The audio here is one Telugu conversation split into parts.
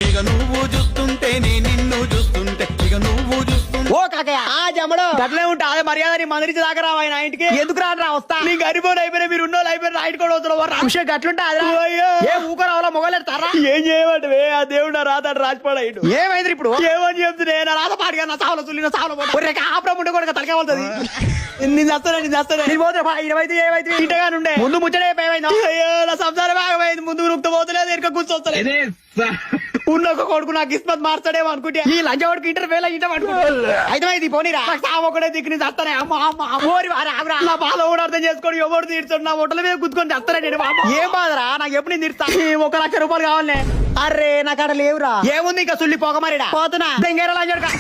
ఇక నువ్వు చూస్తుంటే నిన్ను చూస్తుంటే ఇక నువ్వు చూస్తుంటే ఓ కాకయ్య ఆ జమ్మడు గట్లే ఉంటా అదే మర్యాద నీ మందిరించి దాకా రావు ఆయన ఇంటికి ఎందుకు రా వస్తా నీకు గరిపోయి అయిపోయినా మీరు ఉన్నోళ్ళు అయిపోయిన రైట్ కూడా వస్తున్నావు విషయం గట్లుంటా ఏ ఊక రావాలా మొగలేడతారా ఏం చేయమంటే ఆ దేవుడు రాతాడు రాజపాడు ఏమైంది ఇప్పుడు ఏమని చెప్తున్నా నా రాత పాడిగా నా సావుల చుల్లి నా సావుల ఆపడం ఉంటే కూడా తలకే వెళ్తుంది నేను చేస్తాను నేను పోతే ఏమైతే ఏమైతే ఇంటగానుండే ముందు ముచ్చడే ఏమైంది అయ్యో నా సంసారం బాగమైంది ముందు నృప్త పోతలేదు ఎరుక కూర్చోస్తలేదు ఉన్న ఒక కొడుకు నాకు కిస్మత్ మార్చాడేమో అనుకుంటే ఈ లంచవాడికి ఇంటర్ ఫెయిల్ ఇంటర్ అయితే ఇది పోనీరా ఒకటే దిక్కు నుంచి వస్తానే అమ్మ నా బాధ కూడా అర్థం చేసుకోండి ఎవరు తీర్చాడు నా హోటల్ మీద కూర్చొని చేస్తారా నేను ఏం బాధరా నాకు ఎప్పుడు నేను తీర్చా 1 లక్ష రూపాయలు కావాలి అరే నాకు అక్కడ లేవురా ఏముంది ఇంకా సుల్లి పోక మరిడా పోతున్నా దెంగేరా లంచోడుకా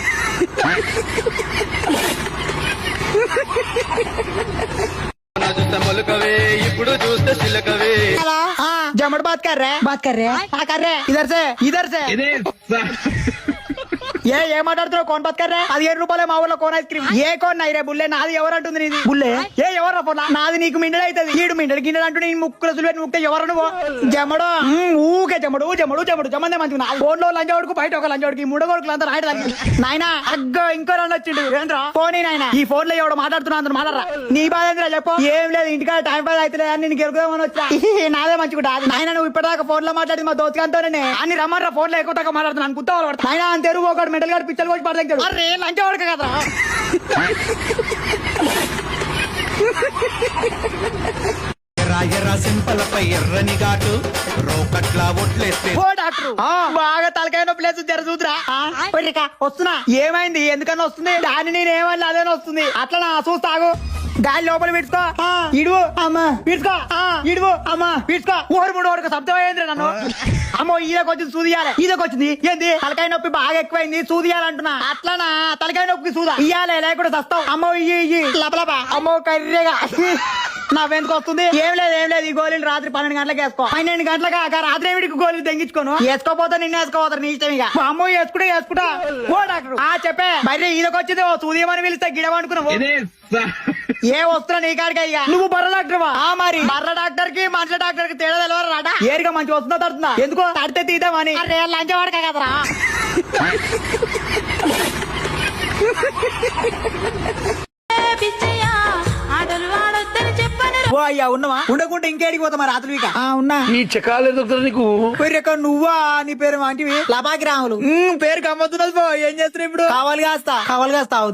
చూస్తే మొలకవే ఇప్పుడు చూస్తే చిలకవే जमड़ बात कर रहे इधर से ఏ మాట్లాడుతున్నావు కోన్ బాత్ కర్రే 15 రూపాయలే మా ఊర్లో కోన్ ఐస్ క్రీమ్ ఏ కోన్ నైరే బుల్లే నాది ఎవరంటుంది నీది బుల్లే ఏ ఎవరు పోలా నాది నీకు మిండెడ్ అవుతుంది ఈడు మిండెడ్ గిన్నెడు అంటూ నేను ముక్కులు సులువేని ముక్తే ఎవరు నువ్వు జమడు ఊకే జమడు జమందే మంచిగా ఫోన్ లో లంచోడుకు బయట ఒక లంచోడుకి మూడో కొడుకులు అంతా రాయడానికి నాయన అగ్గో ఇంకో రండి వచ్చిండు ఏంద్రా ఫోన్ నాయన ఈ ఫోన్ లో ఎవడు మాట్లాడుతున్నా అందరు మాట్లాడరా నీ బాధ ఏంద్రా చెప్పు ఏం లేదు ఇంటికాడ టైం పాస్ అయితే అని నేను గెలుకుదామని వచ్చా నాదే మంచిగా నాయన నువ్వు ఇప్పటిదాకా ఫోన్ లో మాట్లాడి మా దోస్తుకంతోనే అన్ని రమ్మరా ఫోన్ లో ఎక్కువ దాకా మాట్లాడుతున్నాను కుత్తా నాయన అంత తెరువు ఒకటి మెంటల్ గారు పిచ్చలు వచ్చి పడతాడు అరే లంచ వాడక కదరా రాయరా సింపలపై ఎర్రని ఘాటు రోకట్లా ఒట్లేస్తే ఓ డాక్టర్ బాగా తలకాయ నొప్పి లేదు జర చూద్దురా వస్తున్నా ఏమైంది ఎందుకన్నా వస్తుంది దాన్ని నేను ఏమన్నా అదేనా వస్తుంది అట్లా చూస్తాగు గాలి లోపల పీడ్చుకో ఇడువు అమ్మా పీడ్చుకో ఇడువు అమ్మా పీడ్చుకో ఊరు 3 వరకు శబ్దం అయ్యింది నన్ను అమ్మో ఈదకొచ్చింది సూదియాలి ఈదకొచ్చింది ఏంది తలకాయ నొప్పి బాగా ఎక్కువైంది సూదియాలంటున్నా అట్లనా తలకాయ నొప్పికి సూదా ఇయ్యాలి లేకుండా చస్తావు అమ్మో ఇయ్యి లపలప అమ్మో కర్రేగా నా వెందుకు వస్తుంది ఏం లేదు ఈ గోళీలు రాత్రి 12 గంటలకు వేసుకో 12 గంటలకు రాత్రి ఏమిటికి గోళీలు తెంగించుకోను వేసుకోపోతా నిన్ను వేసుకోపోతారు నీ ఇష్టం ఇక అమ్మో వేసుకుంటా ఓ డాక్టర్ చెప్పే బయట ఈదకొచ్చింది ఓ సూదియమని పిలిస్తే గిడవనుకున్నావు ఏ వస్తున్నా నీ కాడికి అయ్యా నువ్వు బర్ర డాక్టర్వా మరి బర్ర డాక్టర్ కి మనుషుల డాక్టర్ కి తేడా తెలవరా రాడా ఏరిగా మంచి వస్తుందా తడుతుందా ఎందుకో తడితే తీద్దామని అరే లంచవాడక కదరా ఓ అయ్యా ఉన్నవా ఉండకుంటే ఇంకేడికి పోతా మరి రాత్రి ఉన్నా ఈ చెక్కాలేదు నీకు నువ్వా నీ పేరు అంటివి లపాకి రాములు పేరు కమ్మతున్నది పో ఏం చేస్తున్నావు ఇప్పుడు కావాలి కాస్తావు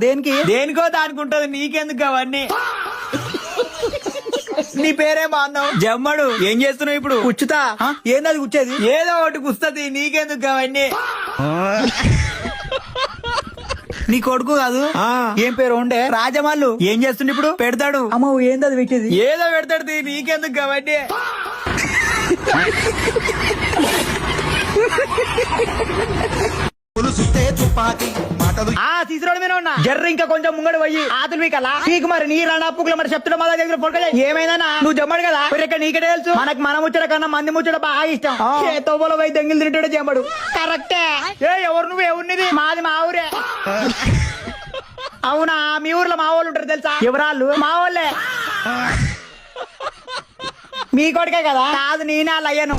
దేనికో దానికి ఉంటది నీకెందుకు అవన్నీ నీ పేరేమో అన్నావు జమ్మడు ఏం చేస్తున్నావు ఇప్పుడు కూర్చుతా ఏంది అది కూర్చేది ఏదో ఒకటి కుస్తది నీకెందుకు అవన్నీ నీ కొడుకు కాదు ఏం పేరు ఉండే రాజమల్లు ఏం చేస్తుండే ఇప్పుడు పెడతాడు అమ్మ ఏంది అది పెట్టేది ఏదో పెడతాడు నీకెందుకు కాబట్టి తీసుకురావడం మీద ఉన్నా జర్ర ఇంకా కొంచెం ముంగడు పోయి ఆతులు మీకలా నీకు మరి నీ రాణా పుక్కులు మరి చెప్తున్నా మా దగ్గర పొడక ఏమైందా నువ్వు జమ్మడు కదా ఇక్కడ నీకే తెలుసు మనకు మన ముచ్చట కన్నా మంది ముచ్చట బాగా ఇష్టం తోబలో పోయి దెంగిలు తింటాడు జమ్మడు కరెక్టే ఎవరు నువ్వు ఎవరినిది మాది మా ఊరే అవునా మీ ఊర్లో మా వాళ్ళు ఉంటారు తెలుసా ఎవరాళ్ళు మా వాళ్ళే మీ కొడుకే కదా కాదు నేనే వాళ్ళు అయ్యాను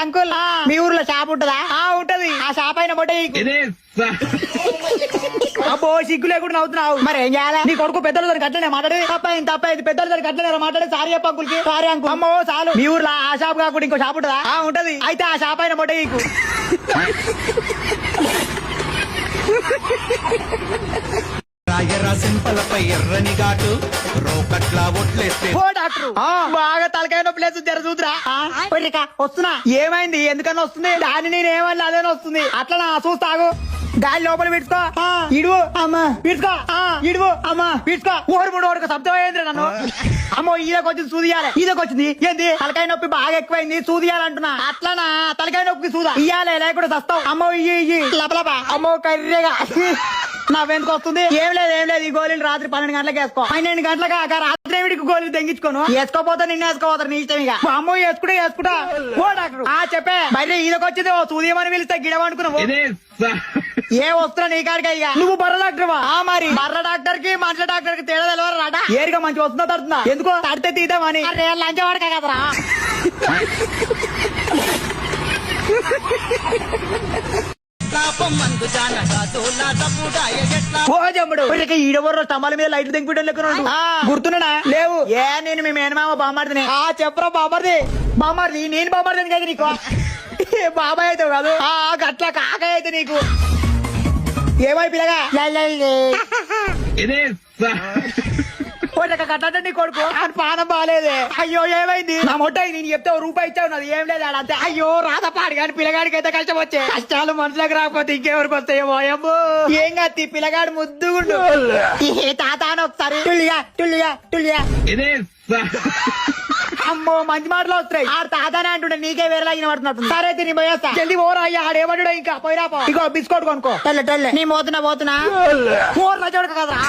అంకుల్ మీ ఊర్లో షాప్ ఉంటదా ఉంటది ఆ షాప్ అయిన బొట్ట అబ్బో సిగ్గు లేకుండా నవ్వుతున్నావు మరి ఏం చేయాలి నీ కొడుకు పెద్దల దగ్గర కట్టలే మాట్లాడి తప్పైంది పెద్దల దగ్గర కట్టలే మాట్లాడి సారీ చెప్ప అంకుల్కి సారీ అంకుల్ అమ్మో చాలు మీ ఊర్లో ఆ షాప్ కాకుండా ఇంకో షాప్ ఉంటదా ఉంటది అయితే ఆ షాప్ అయిన బొట్ట నీకు రాయరా సింపలపై ఎర్రని ఘాటు రోకట్లా ఒట్లేస్తే ఓ డాక్టర్ బాగా తలకాయ నొప్పి లేదు జర చూద్దురా వస్తున్నా ఏమైంది ఎందుకన్నా వస్తుంది దాన్ని నేను ఏమన్నా అదేనా వస్తుంది అట్లా చూస్తాగు గాలి లోపల పీడ్చుకో ఇడువు అమ్మా పీడ్చుకో ఇడువు అమ్మా పీడ్చుకో ఊరు 3 వరకు శబ్దం అయ్యింది నన్ను అమ్మో ఈదకొచ్చింది ఈదకొచ్చింది ఏంది తలకాయ నొప్పి బాగా ఎక్కువైంది సూదియాలంటున్నా అట్లనా తలకాయ నొప్పికి సూదా ఇయ్యాలి లేకుండా చస్తావు అమ్మో ఇయ్యి లపలప అమ్మో కర్రేగా నా వెందుకు వస్తుంది ఏం లేదు ఈ గోళీలు రాత్రి 12 గంటలకు వేసుకో 12 గంటలకు రాత్రి ఏమిటికి గోళీలు తెంగించుకోను వేసుకోపోతా నిన్ను వేసుకోపోతారు నీ ఇష్టం ఇక అమ్మో వేసుకుంటా ఓ డాక్టర్ చెప్పే బయట ఈదకొచ్చింది ఓ సూదియమని పిలిస్తే గిడవనుకున్నావు ఏ వస్తున్నా నీ కాడికి అయ్యా నువ్వు బర్ర డాక్టర్వా మరి బర్ర డాక్టర్ కి మనుషుల డాక్టర్ కి తేడా తెలవరా రాడా ఏరిగా మంచి వస్తుందా తడుతుందా ఎందుకో తడితే తీద్దామని అరే లంచవాడక కదరా పాపం మందు జానగా తోలా తప్పుడాయ ఎట్లా ఓ జమ్ముడు ఈడవరు స్తంభాల మీద లైట్లు దింపిటం లెక్క గుర్తున్నాడా లేవు ఏ నేను మీ మేనమామ బామ్మర్దిని చెప్పరా బామ్మర్ది నేను బామ్మర్దిని కదా నీకు బాబాయ్ అయితే కాదు గట్ల కాకాయ అయితే నీకు ఏమై పిల్లగా కట్టంటే నీ కొడుకు అని పానం బాగాలేదే అయ్యో ఏమైంది నా మొట్ట నేను చెప్తే రూపాయి ఇచ్చావు నాది ఏం లేదు అంతే అయ్యో రాధపాడు కానీ పిల్లగాడికి అయితే కష్టం వచ్చే కష్టాలు మనసులకు రాకపోతే ఇంకెవరికి వస్తాయో అమ్మో ఏం కాదు పిల్లగాడు ముద్దుగుండు ఏ తాత అని ఒకసారి టుల్లిగా అమ్మో మంచి మాటలు వస్తాయి ఆడు తాతనే అంటుండే నీకే వేరేలా పడుతున్నట్టు సరే తిని పోయేస్తా జల్దీ పోరా అయ్యా ఆడేమడు ఇంకా పోయిరా పో ఇగో బిస్కెట్ కొనుక్కో టెల్లె నీ పోతున్నా పోరా చూడక కదరా